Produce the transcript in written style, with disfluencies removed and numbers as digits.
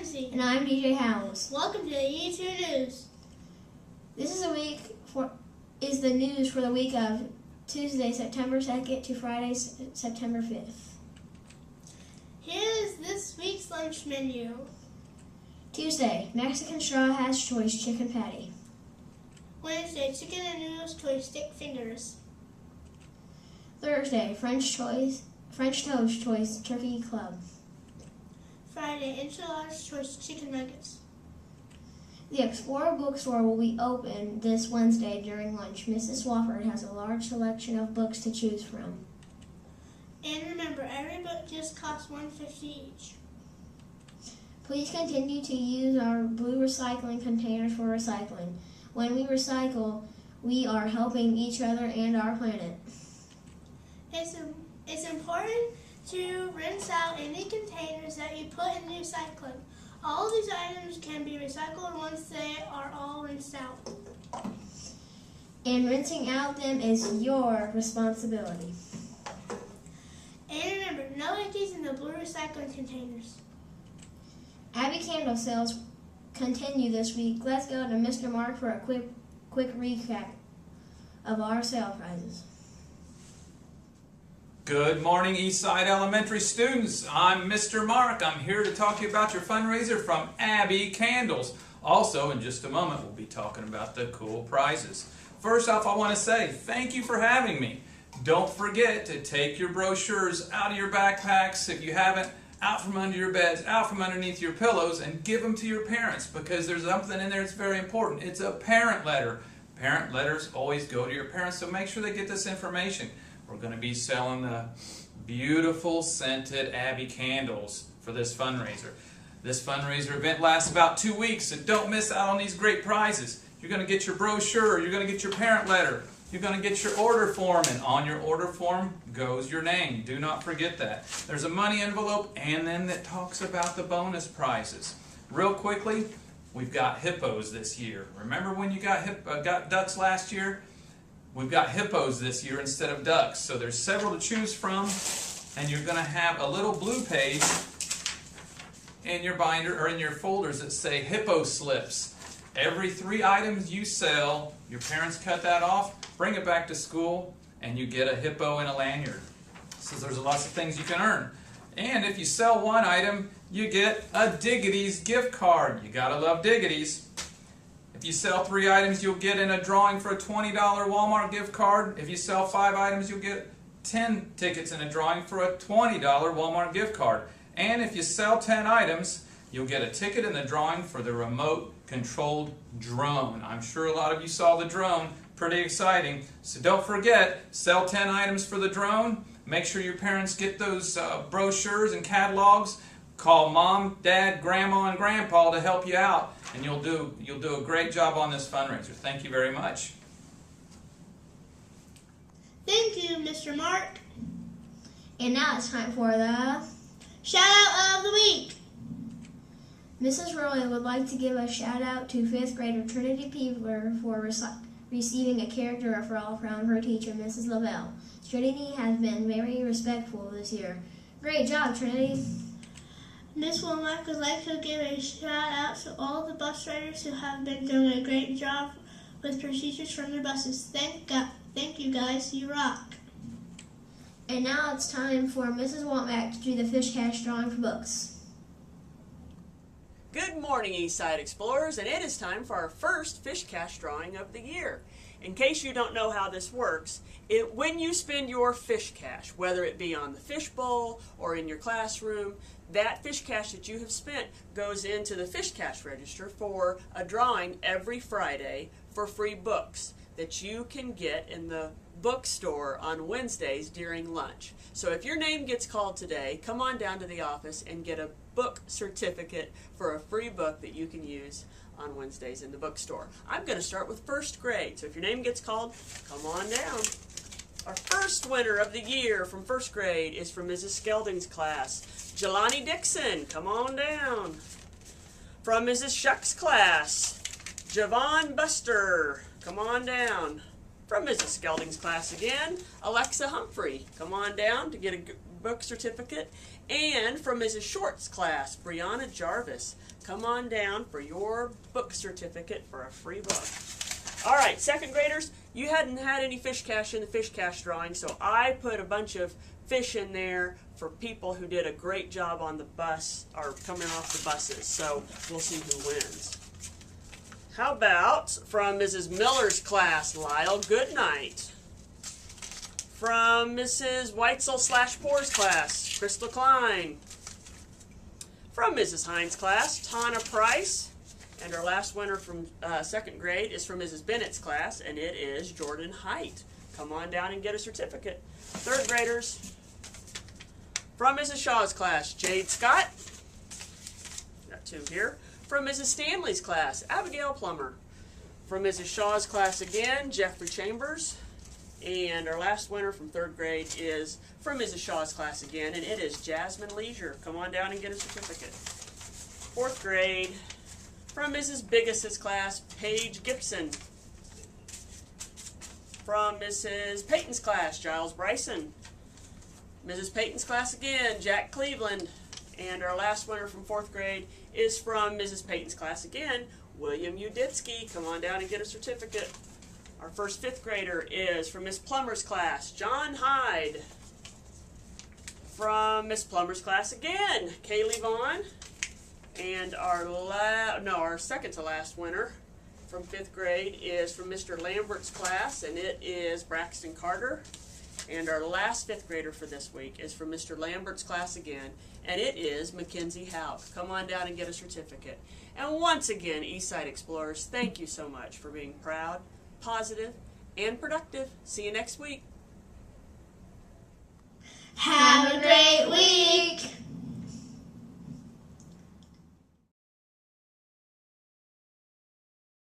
Ramsey. And I'm DJ Howells. Welcome to the E2 News. This is the news for the week of Tuesday, September 2nd to Friday, September 5th. Here is this week's lunch menu. Tuesday, Mexican Straw Hatch Choice Chicken Patty. Wednesday, chicken and noodles choice stick fingers. Thursday, French Toast Choice Turkey Club. Friday, enchiladas choice chicken nuggets. The Explorer bookstore will be open this Wednesday during lunch. Mrs. Swafford has a large selection of books to choose from. And remember, every book just costs $1.50 each. Please continue to use our blue recycling containers for recycling. When we recycle, we are helping each other and our planet. It's important to rinse out any containers that you put in the recycling. All these items can be recycled once they are all rinsed out. And rinsing out them is your responsibility. And remember, no empties in the blue recycling containers. Abby Candle sales continue this week. Let's go to Mr. Mark for a quick recap of our sale prices. Good morning, Eastside Elementary students. I'm Mr. Mark. I'm here to talk to you about your fundraiser from Abby Candles. Also, in just a moment, we'll be talking about the cool prizes. First off, I want to say thank you for having me. Don't forget to take your brochures out of your backpacks, if you haven't, out from under your beds, out from underneath your pillows, and give them to your parents, because there's something in there that's very important. It's a parent letter. Parent letters always go to your parents, so make sure they get this information. We're going to be selling the beautiful scented Abby candles for this fundraiser. This fundraiser event lasts about 2 weeks, so don't miss out on these great prizes. You're going to get your brochure, you're going to get your parent letter, you're going to get your order form, and on your order form goes your name. Do not forget that. There's a money envelope, and then that talks about the bonus prizes. Real quickly, we've got hippos this year. Remember when you got ducks last year? We've got hippos this year instead of ducks. So there's several to choose from, and you're going to have a little blue page in your binder or in your folders that say hippo slips. Every 3 items you sell, your parents cut that off, bring it back to school, and you get a hippo in a lanyard. So there's lots of things you can earn. And if you sell 1 item, you get a Diggity's gift card. You gotta love Diggity's. If you sell 3 items, you'll get in a drawing for a $20 Walmart gift card. If you sell 5 items, you'll get 10 tickets in a drawing for a $20 Walmart gift card. And if you sell 10 items, you'll get a ticket in the drawing for the remote-controlled drone. I'm sure a lot of you saw the drone. Pretty exciting. So don't forget, sell 10 items for the drone. Make sure your parents get those brochures and catalogs. Call Mom, Dad, Grandma, and Grandpa to help you out, and you'll do a great job on this fundraiser. Thank you very much. Thank you, Mr. Mark. And now it's time for the Shout out of the week. Mrs. Rowley would like to give a shout out to 5th grader Trinity Peebler for receiving a character referral from her teacher, Mrs. Lavelle. Trinity has been very respectful this year. Great job, Trinity. Miss Womack would like to give a shout out to all the bus riders who have been doing a great job with procedures from their buses. Thank you guys, you rock. And now it's time for Mrs. Womack to do the fish cash drawing for books. Good morning, Eastside Explorers, and it is time for our first fish cash drawing of the year. In case you don't know how this works, when you spend your fish cash, whether it be on the fish bowl or in your classroom, that fish cash that you have spent goes into the fish cash register for a drawing every Friday for free books that you can get in the bookstore on Wednesdays during lunch. So if your name gets called today, come on down to the office and get a book certificate for a free book that you can use on Wednesdays in the bookstore. I'm going to start with 1st grade, so if your name gets called, come on down. Our first winner of the year from 1st grade is from Mrs. Skelding's class, Jelani Dixon. Come on down. From Mrs. Shuck's class, Javon Buster. Come on down. From Mrs. Skelding's class again, Alexa Humphrey. Come on down to get a book certificate. And from Mrs. Short's class, Brianna Jarvis, come on down for your book certificate for a free book. All right, second graders, you hadn't had any fish cash in the fish cash drawing, so I put a bunch of fish in there for people who did a great job on the bus or coming off the buses. So we'll see who wins. How about from Mrs. Miller's class, Lyle Goodnight? From Mrs. Weitzel/Poor's class, Crystal Klein. From Mrs. Hines' class, Tana Price. And our last winner from second grade is from Mrs. Bennett's class, and it is Jordan Height. Come on down and get a certificate. Third graders, from Mrs. Shaw's class, Jade Scott. Got two here. From Mrs. Stanley's class, Abigail Plummer. From Mrs. Shaw's class again, Jeffrey Chambers. And our last winner from third grade is from Mrs. Shaw's class again, and it is Jasmine Leisure. Come on down and get a certificate. Fourth grade, from Mrs. Biggis's class, Paige Gibson. From Mrs. Payton's class, Giles Bryson. Mrs. Payton's class again, Jack Cleveland. And our last winner from fourth grade is from Mrs. Payton's class again, William Uditsky. Come on down and get a certificate. Our first fifth grader is from Miss Plummer's class, John Hyde. From Miss Plummer's class again, Kaylee Vaughn. And our second to last winner from fifth grade is from Mr. Lambert's class, and it is Braxton Carter. And our last fifth grader for this week is from Mr. Lambert's class again, and it is Mackenzie Houck. Come on down and get a certificate. And once again, Eastside Explorers, thank you so much for being proud, positive, and productive. See you next week. Happy